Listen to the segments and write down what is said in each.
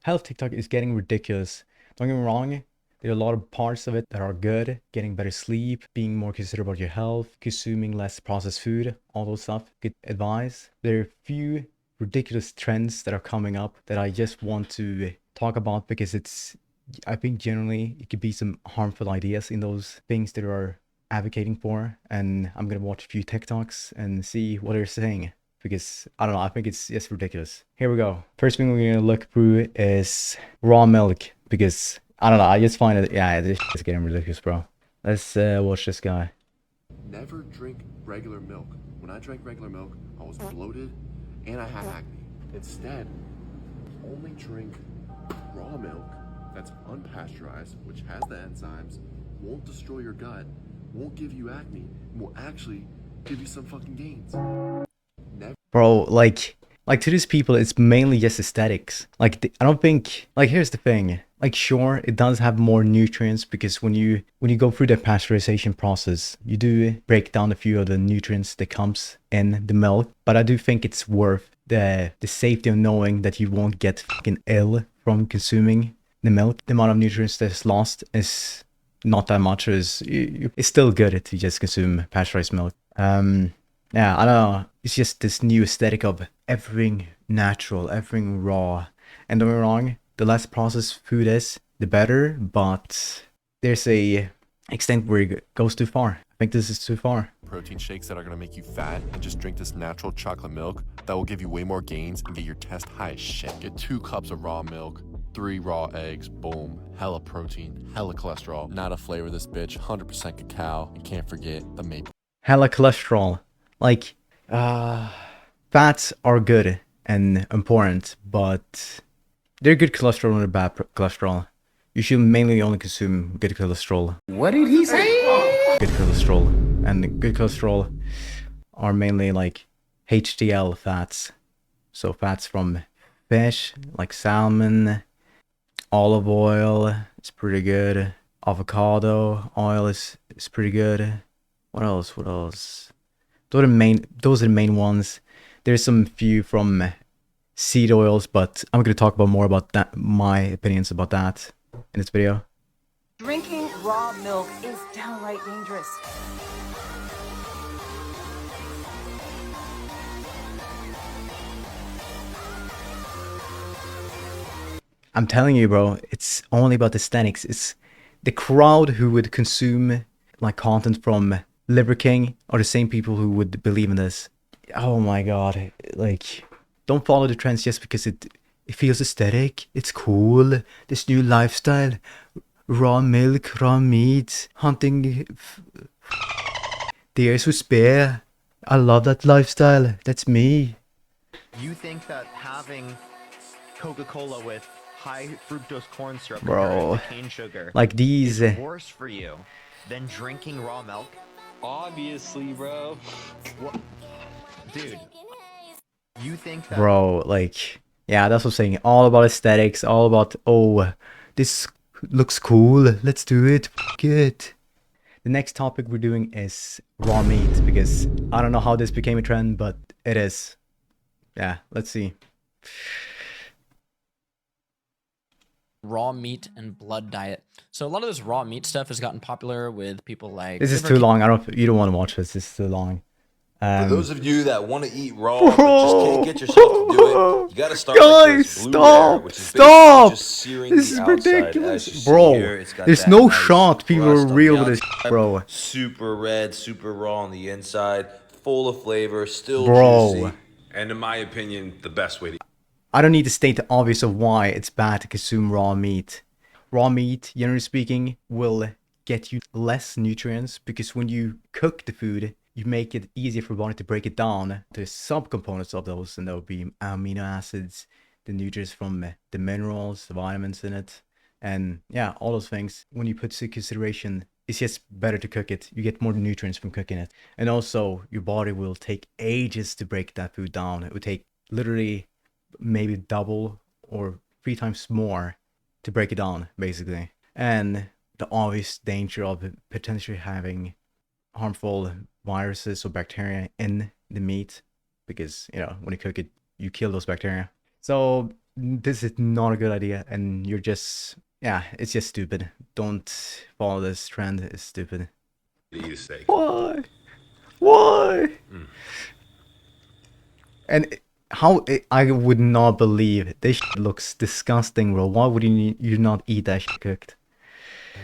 Health TikTok is getting ridiculous. Don't get me wrong, there are a lot of parts of it that are good. Getting better sleep, being more considerate about your health, consuming less processed food, all those stuff. Good advice. There are a few ridiculous trends that are coming up that I just want to talk about because I think generally it could be some harmful ideas in those things that are advocating for. And I'm gonna watch a few TikToks and see what they're saying because I don't know, I think it's just ridiculous. Here we go. First thing we're gonna look through is raw milk because I don't know, I just find it, yeah, this is getting ridiculous, bro. Let's watch this guy. Never drink regular milk. When I drank regular milk, I was bloated and I had acne. Instead, only drink raw milk that's unpasteurized, which has the enzymes, won't destroy your gut, won't give you acne, and will actually give you some fucking gains. Bro, like to these people, it's mainly just aesthetics. I don't think, like, here's the thing. Like, sure, it does have more nutrients because when you go through the pasteurization process, you do break down a few of the nutrients that comes in the milk. But I do think it's worth the safety of knowing that you won't get fucking ill from consuming the milk. The amount of nutrients that's lost is not that much. It's still good to just consume pasteurized milk. Yeah, I don't know. It's just this new aesthetic of everything natural, everything raw. And don't get me wrong, the less processed food is, the better. But there's a extent where it goes too far. I think this is too far. Protein shakes that are gonna make you fat, and just drink this natural chocolate milk that will give you way more gains and get your test high as shit. Get 2 cups of raw milk, 3 raw eggs, boom. Hella protein, hella cholesterol. Not a flavor this bitch, 100% cacao. And can't forget the maple. Hella cholesterol. Like, fats are good and important, but they're good cholesterol and they're bad cholesterol. You should mainly only consume good cholesterol. What did he say? Good cholesterol. And good cholesterol are mainly like HDL fats. So fats from fish, like salmon, olive oil is pretty good. Avocado oil is pretty good. What else? What else? Those are the main ones. There's some few from seed oils, but I'm gonna talk about more about that, my opinions about that in this video. Drinking raw milk is downright dangerous. I'm telling you, bro, it's only about aesthetics. It's the crowd who would consume like content from Liver King are the same people who would believe in this. Oh my god, like, don't follow the trends just because it feels aesthetic. It's cool. This new lifestyle, raw milk, raw meat, hunting deers with spear. I love that lifestyle. That's me. You think that having Coca-Cola with high fructose corn syrup Bro, compared to cane sugar like these, is worse for you than drinking raw milk? Obviously, bro. What? Dude, you think that bro, like, yeah, that's what I'm saying. All about aesthetics, all about, oh, this looks cool. Let's do it. Fuck it. The next topic we're doing is raw meat because I don't know how this became a trend, but it is. Yeah, let's see. Raw meat and blood diet. So a lot of this raw meat stuff has gotten popular with people like This is Liver too long. You don't want to watch this. This is too long. For those of you that want to eat raw but just can't get yourself to do it, you got to start like Guys, this Blue Rare, stop! which is basically Stop! just searing This the is outside. ridiculous, As you see bro. here, it's got There's that no nice shot. People crust are on real the with this, outside. bro. Super red, super raw on the inside, full of flavor, still Bro. juicy, and in my opinion, the best way to. I don't need to state the obvious of why it's bad to consume raw meat. Raw meat, generally speaking, will get you less nutrients because when you cook the food, you make it easier for body to break it down to subcomponents of those, and that would be amino acids, the nutrients from the minerals, the vitamins in it, and yeah, all those things. When you put into consideration, it's just better to cook it. You get more nutrients from cooking it, and also your body will take ages to break that food down. It would take literally maybe double or 3 times more to break it down, basically. And the obvious danger of potentially having harmful viruses or bacteria in the meat, because, you know, when you cook it, you kill those bacteria. So this is not a good idea, and you're just, yeah, it's just stupid. Don't follow this trend. It's stupid. To eat a steak. Why? Why? And I would not believe this shit looks disgusting, bro. Why would you not eat that shit cooked?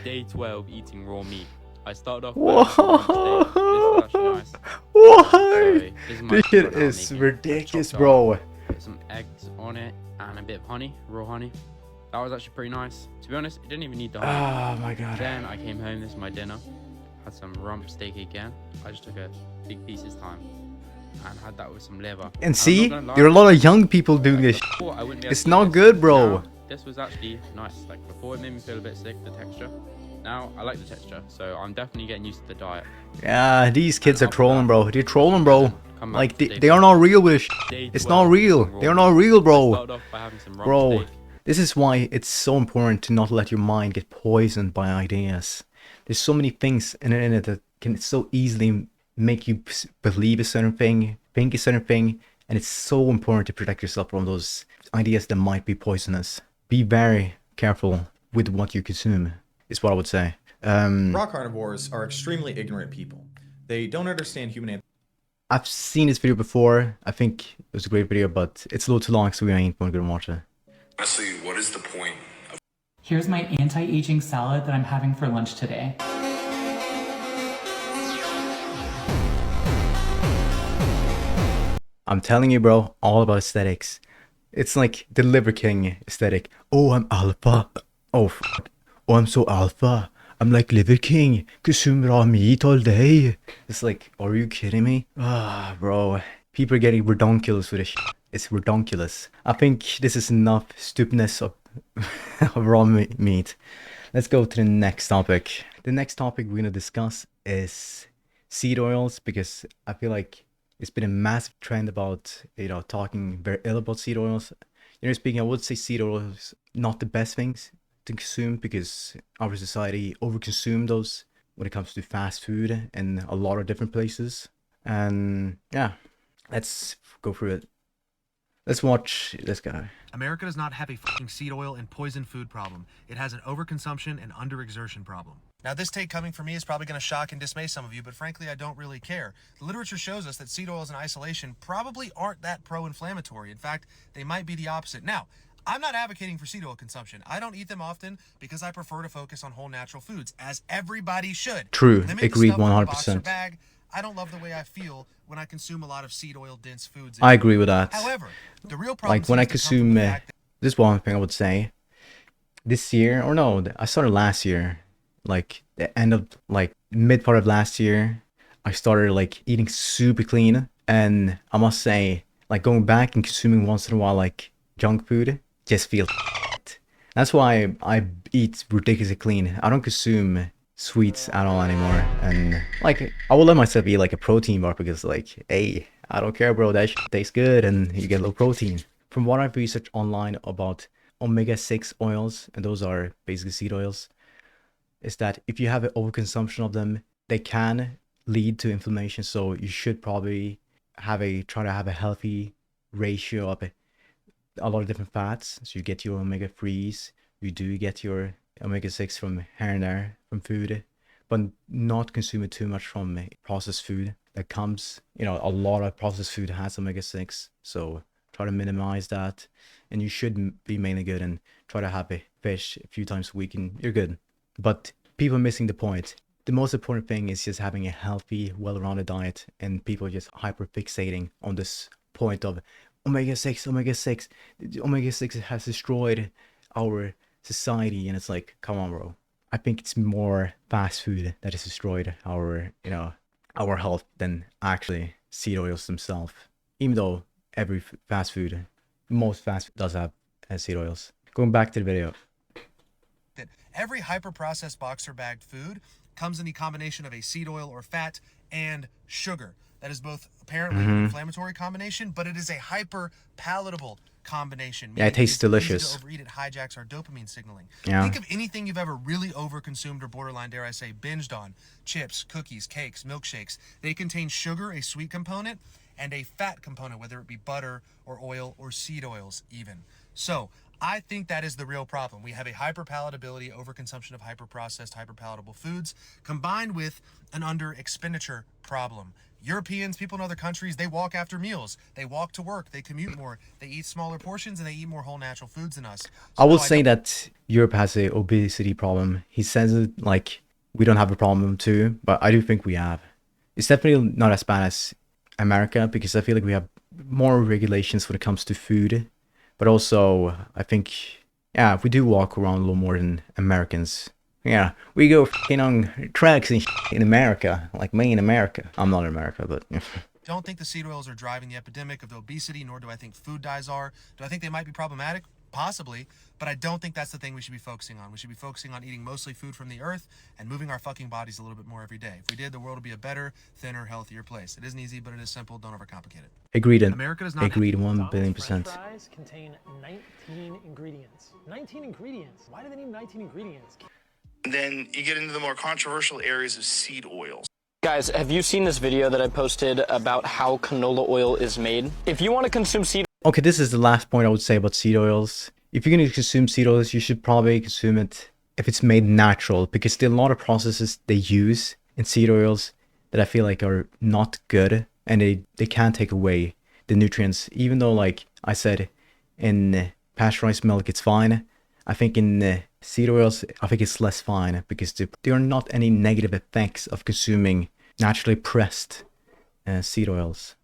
Day 12 eating raw meat. I started off Whoa. with steak. This is actually nice. Why? Sorry, this is my This shit favorite how I is make it. ridiculous, Chopped bro. up, put some eggs on it and a bit of honey, raw honey. That was actually pretty nice. To be honest, it didn't even need the honey. Oh my god. Then I came home, this is my dinner. Had some rump steak again. I just took a big piece this time and had that with some liver. And I'm see, not gonna lie, there are a lot of young people doing this. before I wouldn't be able It's to eat not this. good, bro. Now, this was actually nice. Like before, it made me feel a bit sick, the texture. Now I like the texture, so I'm definitely getting used to the diet. Yeah, these kids are after trolling, that, bro. They're trolling, bro. come back Like to they day are not real with this. Day It's 12 not real. eating raw They are meat. not real, I bro. started off by having some rump Bro, steak. this is why it's so important to not let your mind get poisoned by ideas. There's so many things in it that can so easily make you believe a certain thing, think a certain thing, and it's so important to protect yourself from those ideas that might be poisonous. Be very careful with what you consume, is what I would say. Raw carnivores are extremely ignorant people. They don't understand human I've seen this video before. I think it was a great video, but it's a little too long, so we ain't gonna watch it. Honestly, what is the point of Here's my anti-aging salad that I'm having for lunch today. I'm telling you, bro, all about aesthetics. It's like the Liver King aesthetic. Oh, I'm alpha. Oh, fuck. Oh, I'm so alpha. I'm like Liver King. Consume raw meat all day. It's like, are you kidding me? Ah, bro. People are getting redonkulous with this shit. It's redonkulous. I think this is enough stupidness of, of raw meat. Let's go to the next topic. The next topic we're gonna discuss is seed oils, because I feel like it's been a massive trend about, you know, talking very ill about seed oils. You know, speaking, I would say seed oils not the best things to consume, because our society overconsume those when it comes to fast food in a lot of different places. And yeah, let's go through it. Let's watch this guy. America does not have a fucking seed oil and poison food problem. It has an overconsumption and underexertion problem. Now, this take coming from me is probably going to shock and dismay some of you, but frankly, I don't really care. The literature shows us that seed oils in isolation probably aren't that pro-inflammatory. In fact, they might be the opposite. Now, I'm not advocating for seed oil consumption. I don't eat them often because I prefer to focus on whole natural foods, as everybody should. True, Limit the agreed stuff in the box or 100%. bag. I don't love the way I feel when I consume a lot of seed oil dense foods. I agree with that. However, the real problem Like when I seems to come from consume, the fact that this is one thing I would say. This year, or no, I started last year, like the end of, like mid part of last year, I started like eating super clean. And I must say, like going back and consuming once in a while, like junk food, just feels shit. That's why I eat ridiculously clean. I don't consume sweets at all anymore. And like, I will let myself eat like a protein bar because like, hey, I don't care, bro, that shit tastes good and you get low protein. From what I've researched online about omega-6 oils, and those are basically seed oils, is that if you have an overconsumption of them, they can lead to inflammation. So you should probably try to have a healthy ratio of a lot of different fats. So you get your omega-3s, you do get your omega-6 from here and there from food, but not consume it too much from processed food that comes, you know, a lot of processed food has omega-6. So try to minimize that, and you should be mainly good and try to have a fish a few times a week and you're good. But people are missing the point. The most important thing is just having a healthy, well-rounded diet, and people are just hyper fixating on this point of omega-6, omega-6. Omega-6 has destroyed our society, and it's like, come on, bro. I think it's more fast food that has destroyed our, you know, our health than actually seed oils themselves. Even though every fast food, most fast food does have seed oils. Going back to the video. every hyper-processed box or bagged food comes in the combination of a seed oil or fat and sugar. That is both apparently an inflammatory combination, but it is a hyper-palatable combination. Yeah, it tastes delicious. Easy to overeat, it hijacks our dopamine signaling. Yeah. Think of anything you've ever really overconsumed or borderline, dare I say, binged on. Chips, cookies, cakes, milkshakes. They contain sugar, a sweet component, and a fat component, whether it be butter or oil or seed oils even. So I think that is the real problem. We have a hyperpalatability, overconsumption of hyperprocessed, hyperpalatable foods, combined with an under-expenditure problem. Europeans, people in other countries, they walk after meals. They walk to work. They commute more. They eat smaller portions, and they eat more whole natural foods than us. So I will no, say that Europe has a obesity problem. He says it like we don't have a problem too, but I do think we have. It's definitely not as bad as America because I feel like we have more regulations when it comes to food. But also, I think, yeah, we do walk around a little more than Americans. Yeah, we go f***ing on tracks and in America, like me in America. I'm not in America, but... don't think the seed oils are driving the epidemic of obesity, nor do I think food dyes are. Do I think they might be problematic? Possibly, but I don't think that's the thing we should be focusing on. We should be focusing on eating mostly food from the earth and moving our fucking bodies a little bit more every day. If we did, the world would be a better, thinner, healthier place. It isn't easy, but it is simple. Don't overcomplicate it. Agreed. America does not Agreed 1 billion French %. fries contain 19 ingredients. 19 ingredients. Why do they need 19 ingredients? Then you get into the more controversial areas of seed oils. Guys, have you seen this video that I posted about how canola oil is made? If you want to consume seed... Okay, this is the last point I would say about seed oils. If you're going to consume seed oils, you should probably consume it if it's made natural, because there are a lot of processes they use in seed oils that I feel like are not good, and they can take away the nutrients. Even though, like I said, in pasteurized milk it's fine, I think in seed oils, I think it's less fine, because there are not any negative effects of consuming naturally pressed seed oils.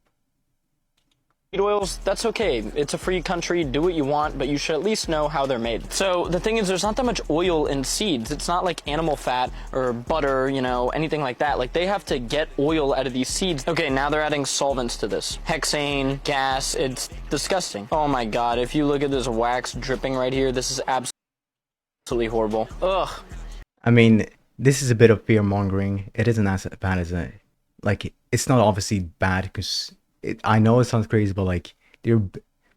Seed oils, that's okay. It's a free country, do what you want, but you should at least know how they're made. So the thing is, there's not that much oil in seeds. It's not like animal fat or butter, you know, anything like that. Like, they have to get oil out of these seeds. Okay, now they're adding solvents to this. Hexane, gas, it's disgusting. Oh my god, if you look at this wax dripping right here, this is absolutely horrible. Ugh. I mean, this is a bit of fear mongering. It isn't as bad as like, it's not obviously bad because I know it sounds crazy, but like there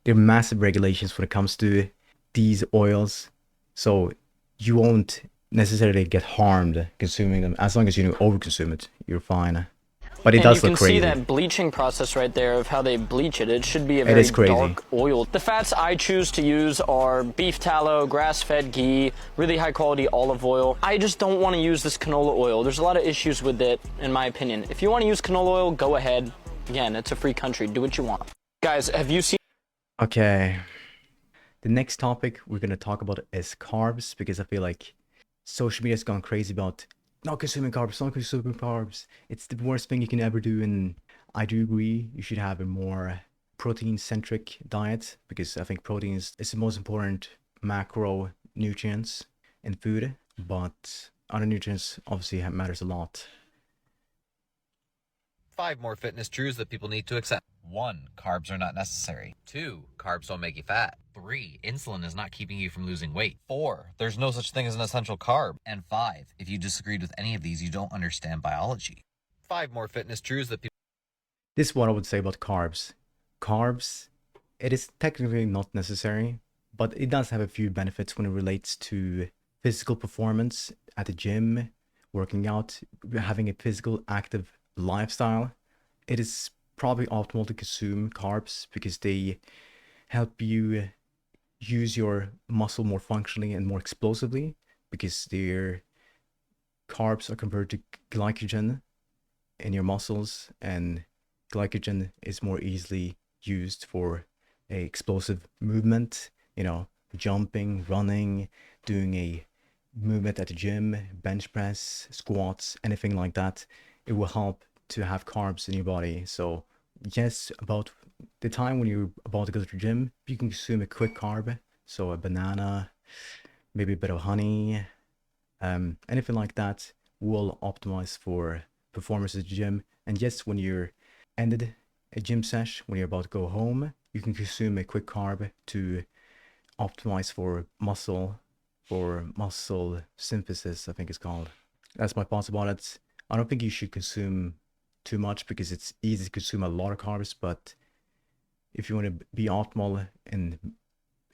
are massive regulations when it comes to these oils, so you won't necessarily get harmed consuming them as long as you don't overconsume it. You're fine. But it does look crazy. You can see that bleaching process right there of how they bleach it. It should be a very dark oil. The fats I choose to use are beef tallow, grass-fed ghee, really high-quality olive oil. I just don't want to use this canola oil. There's a lot of issues with it, in my opinion. If you want to use canola oil, go ahead. Again, it's a free country. Do what you want. Guys, have you seen... Okay. The next topic we're going to talk about is carbs, because I feel like social media's gone crazy about not consuming carbs, not consuming carbs. It's the worst thing you can ever do, and I do agree you should have a more protein-centric diet, because I think protein is the most important macronutrients in food, but other nutrients obviously matters a lot. 5 more fitness truths that people need to accept. 1. Carbs are not necessary. 2. Carbs don't make you fat. 3. Insulin is not keeping you from losing weight. 4. There's no such thing as an essential carb. And 5. If you disagreed with any of these, you don't understand biology. 5 more fitness truths that people... This is what I would say about carbs. Carbs, it is technically not necessary, but it does have a few benefits when it relates to physical performance at the gym, working out, having a physical active lifestyle. It is probably optimal to consume carbs because they help you use your muscle more functionally and more explosively, because their carbs are converted to glycogen in your muscles, and glycogen is more easily used for a explosive movement, you know, jumping, running, doing a movement at the gym, bench press, squats, anything like that. It will help to have carbs in your body. So yes, about the time when you're about to go to the gym, you can consume a quick carb, so a banana, maybe a bit of honey, anything like that will optimize for performance at the gym. And yes, when you're ended a gym sesh, when you're about to go home, you can consume a quick carb to optimize for muscle synthesis, I think it's called. That's my thoughts about it. I don't think you should consume too much because it's easy to consume a lot of carbs, but if you want to be optimal in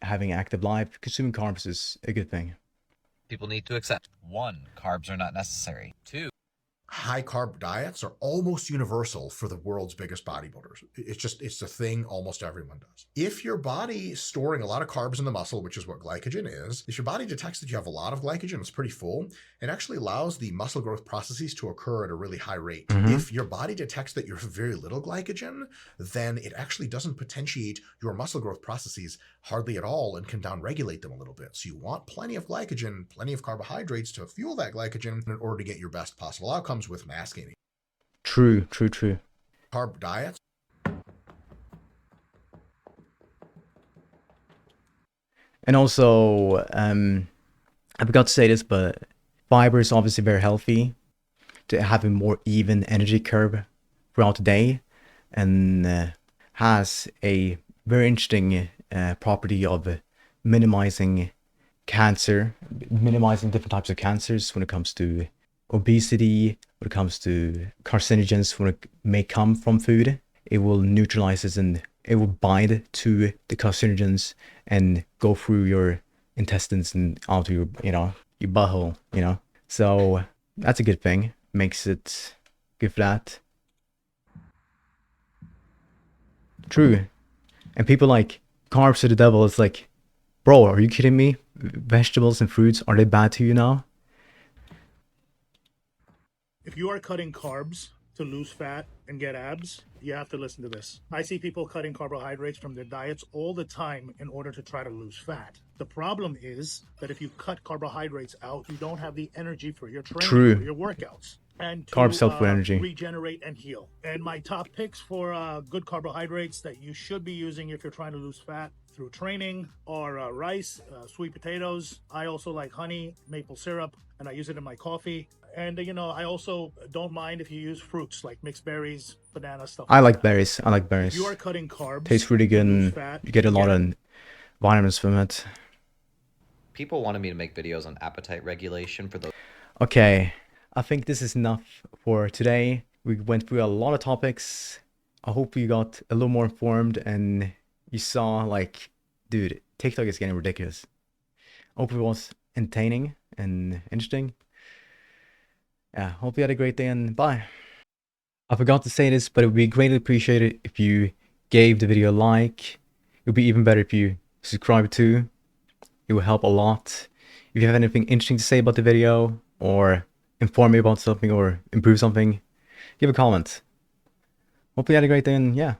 having an active life, consuming carbs is a good thing. People need to accept. 1. Carbs are not necessary. 2. high carb diets are almost universal for the world's biggest bodybuilders. It's a thing almost everyone does. If your body is storing a lot of carbs in the muscle, which is what glycogen is, if your body detects that you have a lot of glycogen, it's pretty full, it actually allows the muscle growth processes to occur at a really high rate. If your body detects that you have very little glycogen, then it actually doesn't potentiate your muscle growth processes hardly at all and can downregulate them a little bit. So you want plenty of glycogen, plenty of carbohydrates to fuel that glycogen in order to get your best possible outcomes with mass gaining. True. Carb diets. And also, I forgot to say this, but fiber is obviously very healthy to have a more even energy curve throughout the day, and has a very interesting property of minimizing cancer, minimizing different types of cancers when it comes to obesity, when it comes to carcinogens when it may come from food. It will neutralize it and it will bind to the carcinogens and go through your intestines and onto your, your butthole, So that's a good thing. Makes it good for that. True. And people like carbs are the devil. It's like, bro, are you kidding me? Vegetables and fruits, are they bad to you now? If you are cutting carbs to lose fat and get abs, you have to listen to this. I see people cutting carbohydrates from their diets all the time in order to try to lose fat. The problem is that if you cut carbohydrates out, you don't have the energy for your training, for your workouts. And to Carbs help with energy. Regenerate and heal. And my top picks for good carbohydrates that you should be using if you're trying to lose fat through training are rice, sweet potatoes. I also like honey, maple syrup, and I use it in my coffee. And, I also don't mind if you use fruits like mixed berries, banana, stuff. I like berries. I like berries. You are cutting carbs. Tastes really good and you get a lot of vitamins from it. People wanted me to make videos on appetite regulation for those. Okay, I think this is enough for today. We went through a lot of topics. I hope you got a little more informed and you saw, dude, TikTok is getting ridiculous. I hope it was entertaining and interesting. Yeah, hope you had a great day and bye. I forgot to say this, but it would be greatly appreciated if you gave the video a like. It would be even better if you subscribe too. It will help a lot. If you have anything interesting to say about the video, or inform me about something, or improve something, give a comment. Hope you had a great day and yeah.